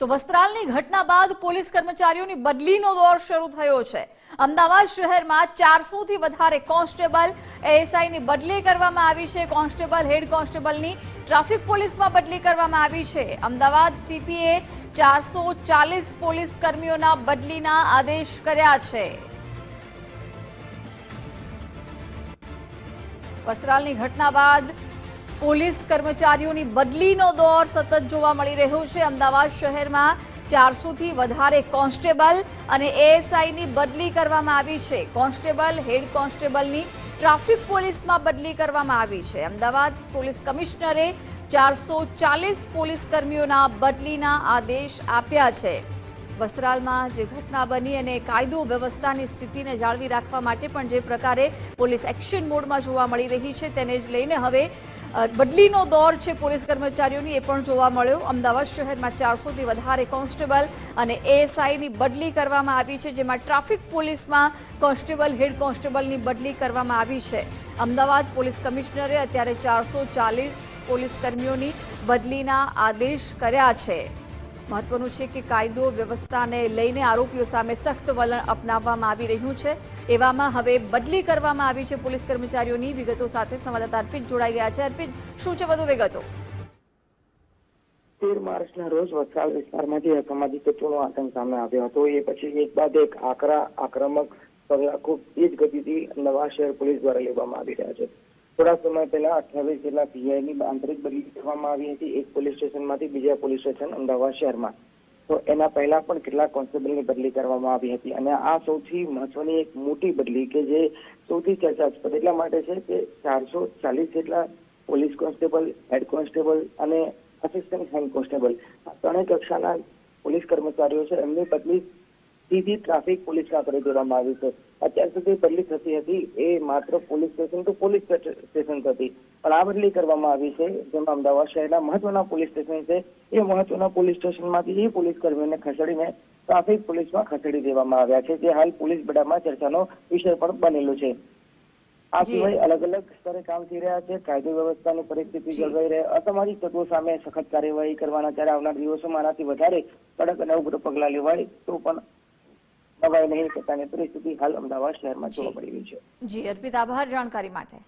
તો વસ્ત્રાલની ઘટના બાદ પોલીસ કર્મચારીઓની બદલીનો દોર શરૂ થયો છે। અમદાવાદ શહેરમાં 400 થી વધારે કોન્સ્ટેબલ એએસઆઈની બદલી કરવામાં આવી છે। કોન્સ્ટેબલ હેડ કોન્સ્ટેબલની ટ્રાફિક પોલીસમાં બદલી કરવામાં આવી છે। અમદાવાદ સીપીએ 440 પોલીસ કર્મીઓના બદલીના આદેશ કર્યા છે। વસ્ત્રાલની ઘટના બાદ પોલીસ કર્મચારીઓની બદલીનો દોર સતત જોવા મળી રહ્યો છે। અમદાવાદ શહેરમાં 400 થી વધારે કોન્સ્ટેબલ અને એએસઆઈની બદલી કરવામાં આવી છે। કોન્સ્ટેબલ હેડ કોન્સ્ટેબલની ટ્રાફિક પોલીસમાં બદલી કરવામાં આવી છે। અમદાવાદ પોલીસ કમિશનરે 440 પોલીસ કર્મીઓના બદલીના આદેશ આપ્યા છે। વસ્ત્રાલમાં જે ઘટના બની અને કાયદો વ્યવસ્થાની સ્થિતિને જાળવી રાખવા માટે પણ જે પ્રકારે પોલીસ એક્શન મોડમાં જોવા મળી રહી છે તેને જ લઈને હવે બદલીનો દોર છે પોલીસ કર્મચારીઓની એ પણ જોવા મળ્યો। અમદાવાદ શહેરમાં 400 થી વધારે કોન્સ્ટેબલ અને એએસઆઈની બદલી કરવામાં આવી છે, જેમાં ટ્રાફિક પોલીસમાં કોન્સ્ટેબલ હેડ કોન્સ્ટેબલની બદલી કરવામાં આવી છે। અમદાવાદ પોલીસ કમિશનરે અત્યારે 440 પોલીસ કર્મીઓની બદલીના આદેશ કર્યા છે। મહત્વનું છે કે કાયદો વ્યવસ્થાને લઈને આરોપીઓ સામે સખ્ત વલણ અપનાવવામાં આવી રહ્યું છે। એવામાં હવે બદલી કરવામાં આવી છે પોલીસ કર્મચારીઓની। વિગતો સાથે સંવાદદાતા અર્પિત જોડાઈ ગયા છે। અર્પિત, શું છે વધુ વિગતો? 13 માર્ચના રોજ વસ્ત્રાલ વિસ્તારમાંથી અસામાજિક તત્વોનો આતંક સામે આવ્યો હતો। એ પછી એક બાદ એક આક્રમક પગલાં ખૂબ તેજ ગતિથી અમદાવાદ શહેર પોલીસ દ્વારા લેવામાં આવી રહ્યા છે। થોડા સમય પહેલા 28 જેટલા પીઆઈની આંતરિક બદલી કરવામાં આવી હતી, એક પોલીસ સ્ટેશનમાંથી બીજા પોલીસ સ્ટેશન અમદાવાદ શહેરમાં। તો એના પહેલા પણ કેટલાક કોન્સ્ટેબલની બદલી કરવામાં આવી હતી અને આ સૌથી મહત્વની એક મોટી બદલી કે જે સૌથી ચર્ચાસ્પદ એટલા માટે છે કે 440 જેટલા પોલીસ કોન્સ્ટેબલ, હેડ કોન્સ્ટેબલ અને આસિસ્ટન્ટ હેડ કોન્સ્ટેબલ આ ત્રણેય કક્ષાના પોલીસ કર્મચારીઓ છે, એમની બદલી સીધી ટ્રાફિક પોલીસમાં કરી દેવામાં આવી છે। અત્યાર સુધી બદલી થતી હતી એ માત્ર police station two police station થતી, પણ આ બદલી કરવામાં આવી છે જેમાં અમદાવાદ શહેરના મહત્વના પોલીસ સ્ટેશન છે એ મહત્વના પોલીસ સ્ટેશનમાંથી એ પોલીસ કર્મીઓને ખસેડીને ટ્રાફિક પોલીસમાં ખસેડી દેવામાં આવ્યા છે, જે હાલ પોલીસ બેડામાં ચર્ચાનો વિષય પણ બનેલો છે। આ સિવાય અલગ અલગ સ્તરે કામ થઈ રહ્યા છે। કાયદો વ્યવસ્થાની પરિસ્થિતિ જળવાઈ રહે, અસામાજિક તત્વો સામે સખત કાર્યવાહી કરવાના, ત્યારે આવનાર દિવસોમાં આનાથી વધારે કડક અને ઉગ્ર પગલાં લેવાય તો પણ નવાઈ નહીં પોતાની પરિસ્થિતિ હાલ અમદાવાદ શહેરમાં જોવા મળી રહી છે। જી અર્પિત, આભાર જાણકારી માટે।